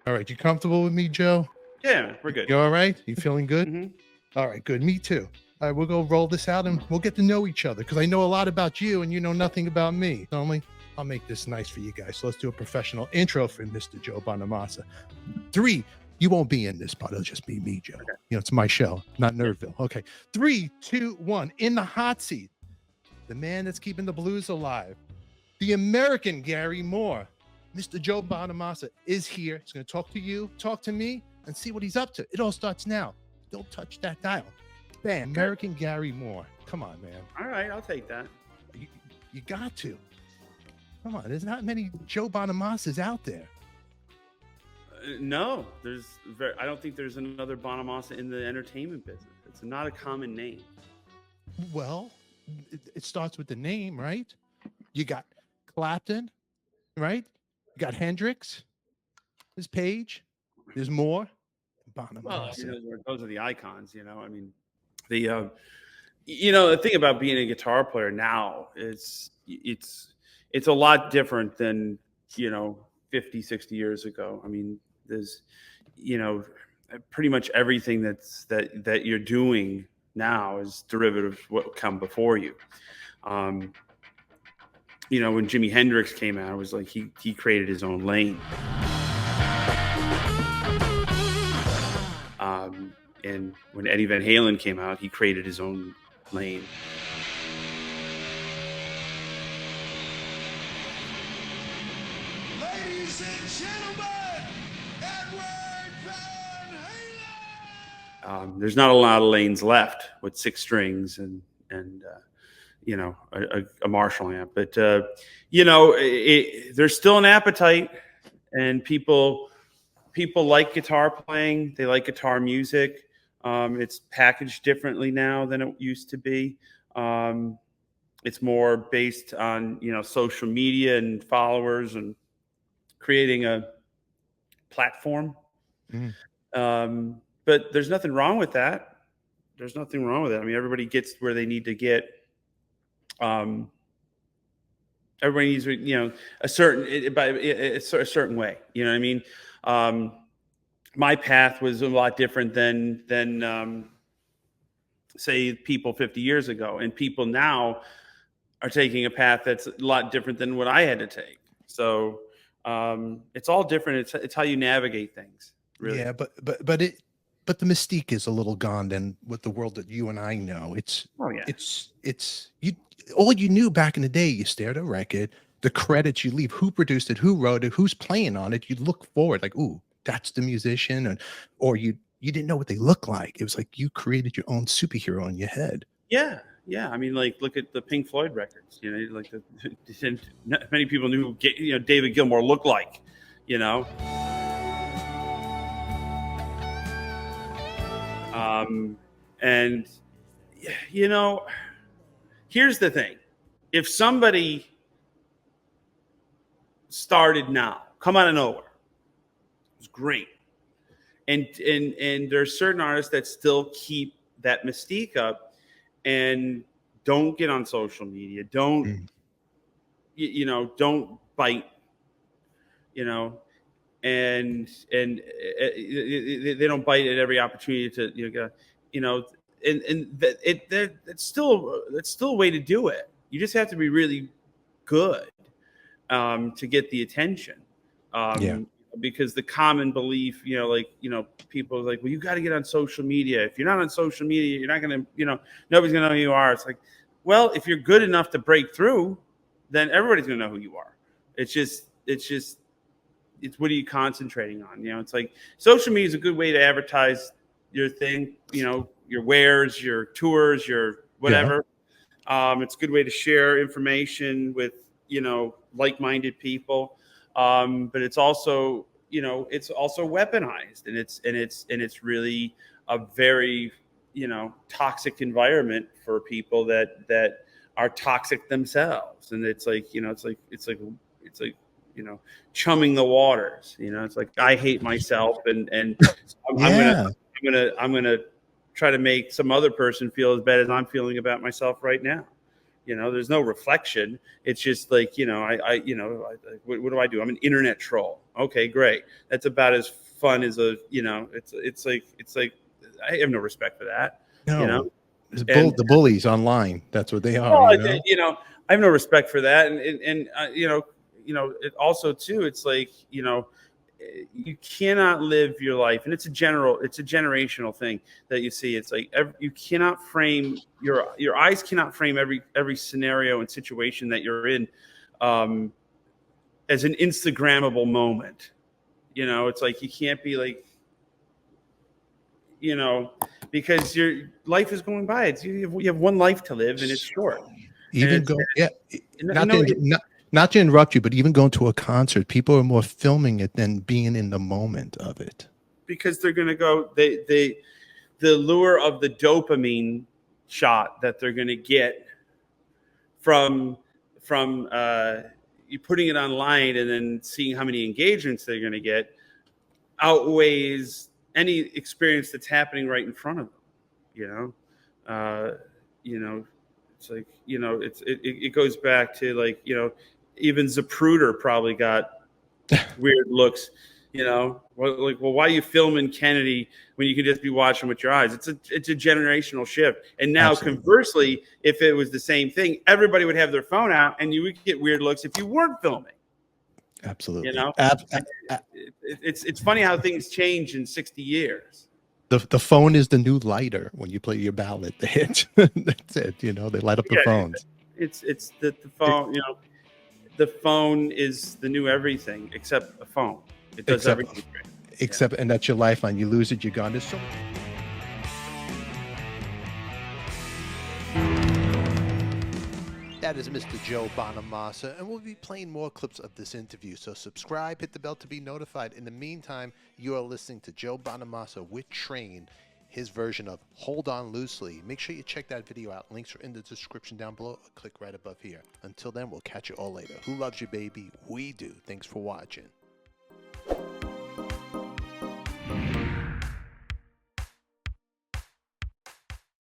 All right, you comfortable with me, Joe? Yeah, we're good. You all right? You feeling good? Hmm. All right, good. Me too. All right, we'll go roll this out and we'll get to know each other because I know a lot about you and you know nothing about me. Only I'll make this nice for you guys. So let's do a professional intro for Mr. Joe Bonamassa. 3, you won't be in this part. It'll just be me, Joe. Okay. You know, it's my show, not Yeah. Nerdville. Okay. 3, 2, 1. In the hot seat, the man that's keeping the blues alive, the American Gary Moore. Mr. Joe Bonamassa is here. He's going to talk to you, talk to me, and see what he's up to. It all starts now. Don't touch that dial. Bam, American Gary Moore. Come on, man. All right, I'll take that. You got to. Come on, there's not many Joe Bonamassas out there. No, I don't think there's another Bonamassa in the entertainment business. It's not a common name. Well, it starts with the name, right? You got Clapton, right? You got Hendrix. There's Page. There's Moore. Bonamassa. Well, those are the icons. I mean, the thing about being a guitar player now is it's a lot different than 50, 60 years ago. I mean, there's pretty much everything that you're doing now is derivative of what come before you. When Jimi Hendrix came out, it was like he created his own lane. And when Eddie Van Halen came out, he created his own lane. Ladies and gentlemen, Edward Van Halen! There's not a lot of lanes left with 6 strings and a Marshall amp, but there's still an appetite, and people like guitar playing. They like guitar music. It's packaged differently now than it used to be. It's more based on social media and followers and creating a platform. But there's nothing wrong with that. There's nothing wrong with it. I mean, everybody gets where they need to get. Everybody needs, a certain way. You know what I mean? My path was a lot different than say people 50 years ago, and people now are taking a path that's a lot different than what I had to take. So it's all different. It's how you navigate things. Really. Yeah, but the mystique is a little gone than with the world that you and I know. It's you. All you knew back in the day, you stared at a record, the credits you leave, who produced it, who wrote it, who's playing on it. You'd look forward like, ooh, that's the musician, or you didn't know what they look like. It was like you created your own superhero in your head. Yeah. I mean, like, look at the Pink Floyd records. Like many people knew who David Gilmour looked like. And here's the thing: if somebody started now, come out of nowhere, it's great. And there's certain artists that still keep that mystique up and don't get on social media. Don't don't bite. And they don't bite at every opportunity to it's still a way to do it. You just have to be really good to get the attention. Because the common belief, people are like, well, you got to get on social media. If you're not on social media, you're not going to, nobody's going to know who you are. It's like, well, if you're good enough to break through, then everybody's going to know who you are. It's what are you concentrating on? It's like social media is a good way to advertise your thing, your wares, your tours, your whatever. Yeah. It's a good way to share information with, like-minded people. But it's also, weaponized, and it's really a very, toxic environment for people that are toxic themselves. And it's like, chumming the waters. It's like, I hate myself, and I'm gonna try to make some other person feel as bad as I'm feeling about myself right now. You know, there's no reflection. It's just like, you know, what do I do? I'm an internet troll. Okay, great. That's about as fun as a, you know, it's like I have no respect for that. No, you know, the bullies online. That's what they are. Well, you know, I have no respect for that, and it also too. It's like, you know, you cannot live your life, and it's a generational thing that you see. It's like you cannot frame your eyes cannot frame every scenario and situation that you're in as an Instagrammable moment. You know, it's like you can't be like, you know, because your life is going by. You have one life to live, and it's short. Even go, yeah. Not to interrupt you, but even going to a concert, people are more filming it than being in the moment of it. Because they're going to go, the lure of the dopamine shot that they're going to get from you putting it online and then seeing how many engagements they're going to get outweighs any experience that's happening right in front of them. You know, it's like, you know, it goes back to, like, you know, even Zapruder probably got weird looks, you know, well, why are you filming Kennedy when you can just be watching with your eyes? It's a generational shift. And now, absolutely, conversely, if it was the same thing, everybody would have their phone out and you would get weird looks if you weren't filming. Absolutely. You know, it's funny how things change in 60 years. The phone is the new lighter when you play your ballad. The hit. That's it. You know, they light up the phones. It's the phone. You know, the phone is the new everything except a phone. It does everything. Except, and that's your lifeline. You lose it, you're gone. There's so That is Mr. Joe Bonamassa, and we'll be playing more clips of this interview, so subscribe, hit the bell to be notified. In the meantime, you are listening to Joe Bonamassa with Train, his version of Hold On Loosely. Make sure you check that video out. Links are in the description down below, or click right above here. Until then, we'll catch you all later. Who loves you, baby? We do. Thanks for watching.